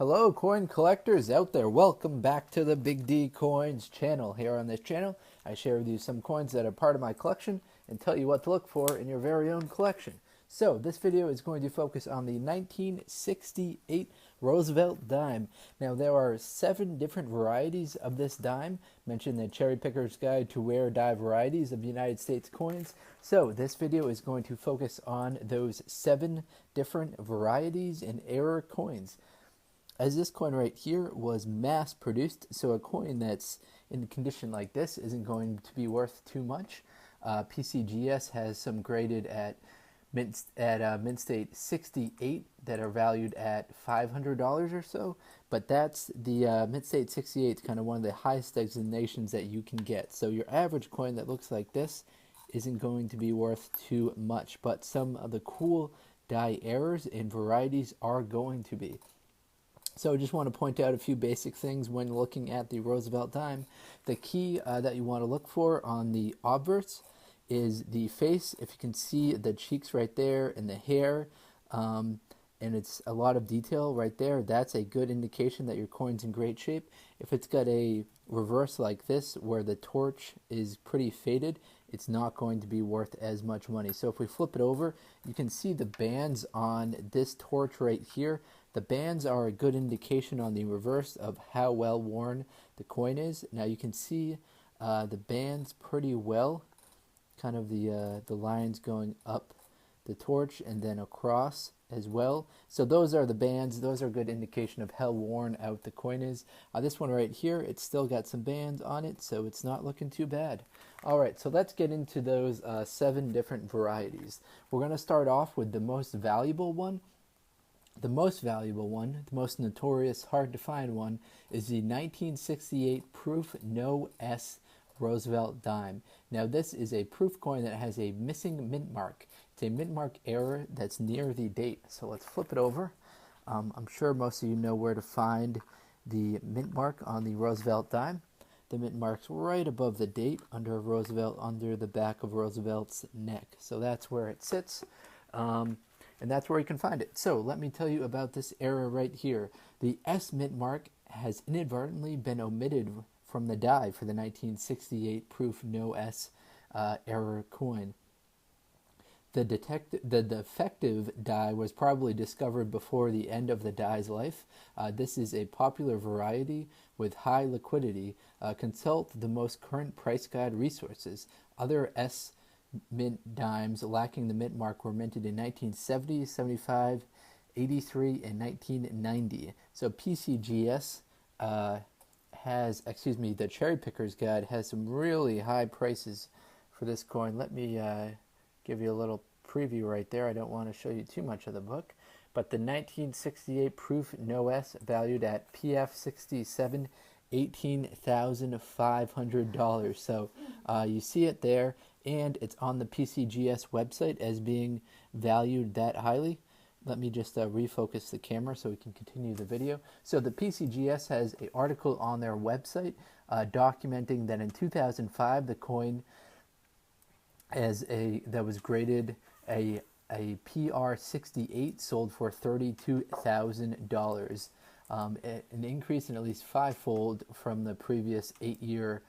Hello coin collectors out there, welcome back to the Big D Coins channel. Here on this channel I share with you some coins that are part of my collection and tell you what to look for in your very own collection. So this video is going to focus on the 1968 Roosevelt Dime. Now there are 7 different varieties of this dime, mentioned in the Cherry Picker's Guide to Rare Die Varieties of United States Coins. So this video is going to focus on those 7 different varieties and era coins. As this coin right here was mass produced, so a coin that's in condition like this isn't going to be worth too much. PCGS has some graded at mint state 68 that are valued at $500 or so, but that's the mint state 68 is kind of one of the highest designations that you can get. So your average coin that looks like this isn't going to be worth too much, but some of the cool die errors and varieties are going to be. So I just want to point out a few basic things when looking at the Roosevelt Dime. The key that you want to look for on the obverse is the face. If you can see the cheeks right there and the hair, and it's a lot of detail right there, that's a good indication that your coin's in great shape. If it's got a reverse like this where the torch is pretty faded, it's not going to be worth as much money. So if we flip it over, you can see the bands on this torch right here. The bands are a good indication on the reverse of how well worn the coin is. Now you can see the bands pretty well, kind of the lines going up the torch and then across as well. So those are the bands. Those are a good indication of how worn out the coin is. This one right here, it's still got some bands on it, so it's not looking too bad. All right, so let's get into those 7 different varieties. We're going to start off with the most valuable one. The most valuable one, the most notorious, hard to find one, is the 1968 Proof No S Roosevelt Dime. Now this is a proof coin that has a missing mint mark. It's a mint mark error that's near the date. So let's flip it over. I'm sure most of you know where to find the mint mark on the Roosevelt Dime. The mint mark's right above the date under Roosevelt, under the back of Roosevelt's neck. So that's where it sits. And that's where you can find it. So let me tell you about this error right here. The S mint mark has inadvertently been omitted from the die for the 1968 Proof No S error coin. The defective die was probably discovered before the end of the die's life. This is a popular variety with high liquidity. Consult the most current price guide resources. Other S mint dimes lacking the mint mark were minted in 1970, 75, 83, and 1990. So PCGS the Cherry Picker's Guide has some really high prices for this coin. Let me give you a little preview right there. I don't want to show you too much of the book, but the 1968 Proof No S valued at PF 67, $18,500. So you see it there, and it's on the PCGS website as being valued that highly. Let me just refocus the camera so we can continue the video. So the PCGS has an article on their website documenting that in 2005 the coin that was graded a PR 68 sold for $32,000. An increase in at least 5-fold from the previous 8-year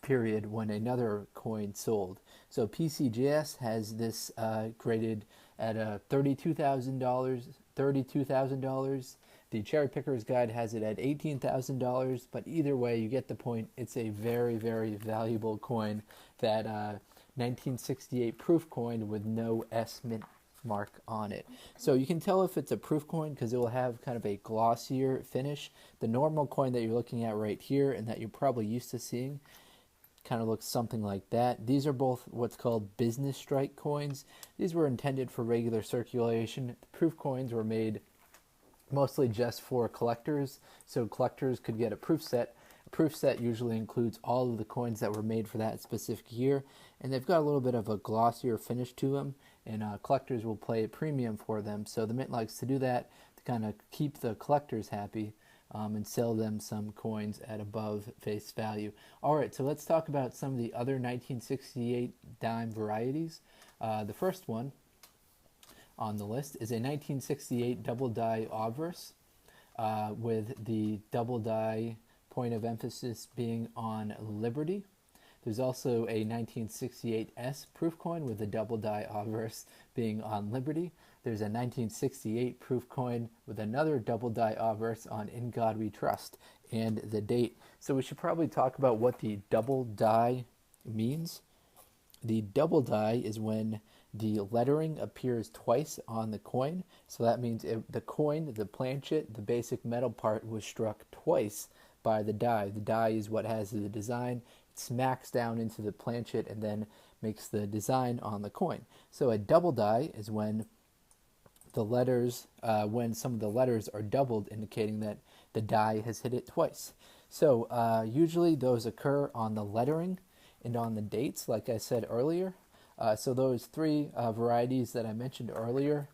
period when another coin sold. So PCGS has this graded at $32,000. The Cherry Picker's Guide has it at $18,000, but either way, you get the point. It's a very, very valuable coin, that 1968 proof coin with no S mint mark on it. So you can tell if it's a proof coin because it will have kind of a glossier finish. The normal coin that you're looking at right here and that you're probably used to seeing kind of looks something like that. These are both what's called business strike coins. These were intended for regular circulation. The proof coins were made mostly just for collectors, so collectors could get a proof set. A proof set usually includes all of the coins that were made for that specific year, and they've got a little bit of a glossier finish to them, and collectors will pay a premium for them. So the mint likes to do that to kind of keep the collectors happy and sell them some coins at above face value. All right, so let's talk about some of the other 1968 dime varieties. The first one on the list is a 1968 Double Die Obverse. with the double die point of emphasis being on liberty. There's also a 1968 S proof coin with the double die obverse being on liberty. There's a 1968 proof coin with another double die obverse on In God We Trust and the date. So we should probably talk about what the double die means. The double die is when the lettering appears twice on the coin. So that means the coin, the planchet, the basic metal part was struck twice by the die. The die is what has the design. It smacks down into the planchet and then makes the design on the coin. So a double die is when the letters, when some of the letters are doubled, indicating that the die has hit it twice. So usually those occur on the lettering and on the dates, like I said earlier. So those three varieties that I mentioned earlier,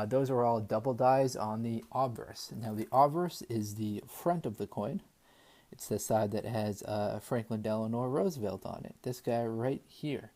those are all double dies on the obverse. Now the obverse is the front of the coin. It's the side that has Franklin Delano Roosevelt on it. This guy right here.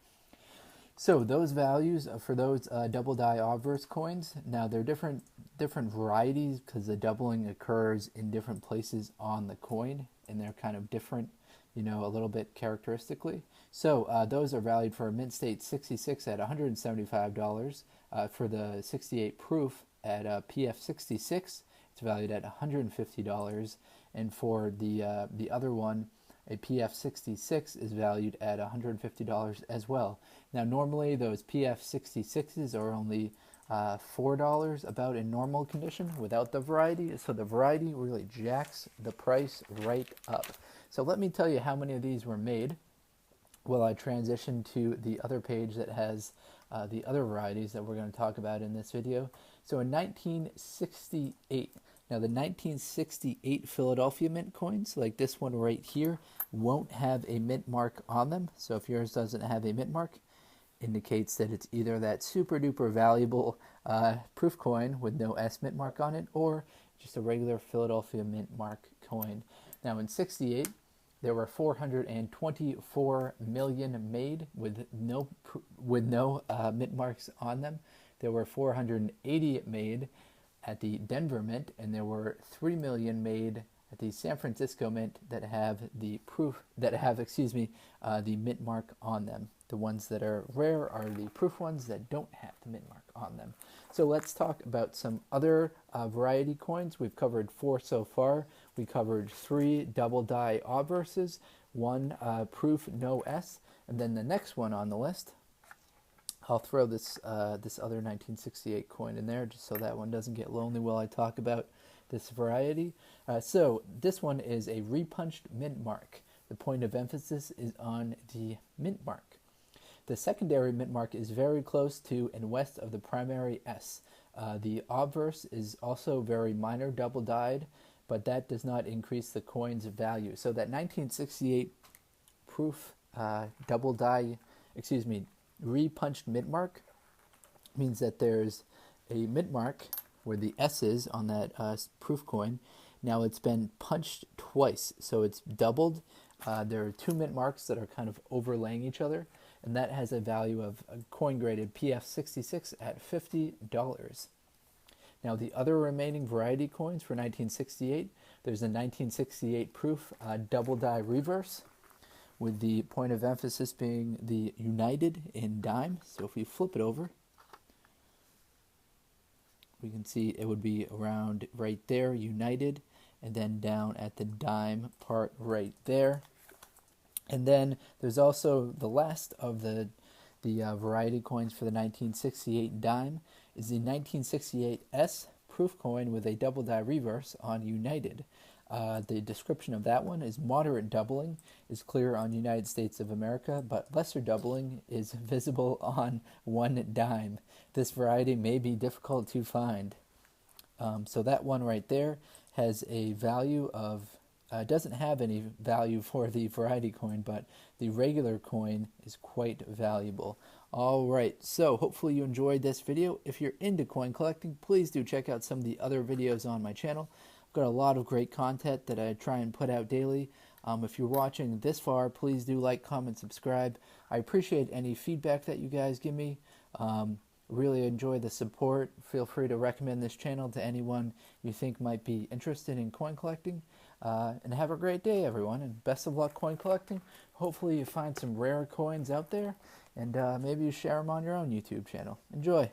So those values for those double die obverse coins, now they're different varieties because the doubling occurs in different places on the coin, and they're kind of different, you know, a little bit characteristically. So those are valued for a mint state 66 at $175. For the 68 proof at PF 66, it's valued at $150. And for the other one, a PF 66 is valued at $150 as well. Now normally those PF 66s are only $4 about in normal condition without the variety. So the variety really jacks the price right up. So let me tell you how many of these were made while I transition to the other page that has the other varieties that we're going to talk about in this video. So in 1968, now the 1968 Philadelphia mint coins, like this one right here, won't have a mint mark on them. So if yours doesn't have a mint mark, indicates that it's either that super duper valuable proof coin with no S mint mark on it, or just a regular Philadelphia mint mark coin. Now in 68, there were 424 million made with no mint marks on them. There were 480 made at the Denver Mint, and there were 3 million made at the San Francisco Mint that have the the mint mark on them. The ones that are rare are the proof ones that don't have the mint mark on them. So let's talk about some other variety coins. We've covered 4 so far. We covered 3 double die obverses, 1 proof no S, and then the next one on the list, I'll throw this this other 1968 coin in there just so that one doesn't get lonely while I talk about this variety. So this one is a repunched mint mark. The point of emphasis is on the mint mark. The secondary mint mark is very close to and west of the primary S. The obverse is also very minor double dyed, but that does not increase the coin's value. So that 1968 proof double die, repunched mint mark means that there's a mint mark where the S is on that proof coin. Now it's been punched twice, so it's doubled. There are 2 mint marks that are kind of overlaying each other, and that has a value of a coin graded PF 66 at $50. Now the other remaining variety coins for 1968, there's a 1968 proof double die reverse, with the point of emphasis being the United in dime. So if we flip it over, we can see it would be around right there, United, and then down at the dime part right there. And then there's also the last of the variety coins for the 1968 dime is the 1968 S proof coin with a double die reverse on United. The description of that one is moderate doubling is clear on United States of America, but lesser doubling is visible on 1 dime. This variety may be difficult to find. So that one right there has a value of, doesn't have any value for the variety coin, but the regular coin is quite valuable. All right, so hopefully you enjoyed this video. If you're into coin collecting, please do check out some of the other videos on my channel. I've got a lot of great content that I try and put out daily. If you're watching this far, please do like, comment, subscribe. I appreciate any feedback that you guys give me. Really enjoy the support. Feel free to recommend this channel to anyone you think might be interested in coin collecting. And have a great day, everyone, and best of luck coin collecting. Hopefully you find some rare coins out there, and maybe you share them on your own YouTube channel. Enjoy!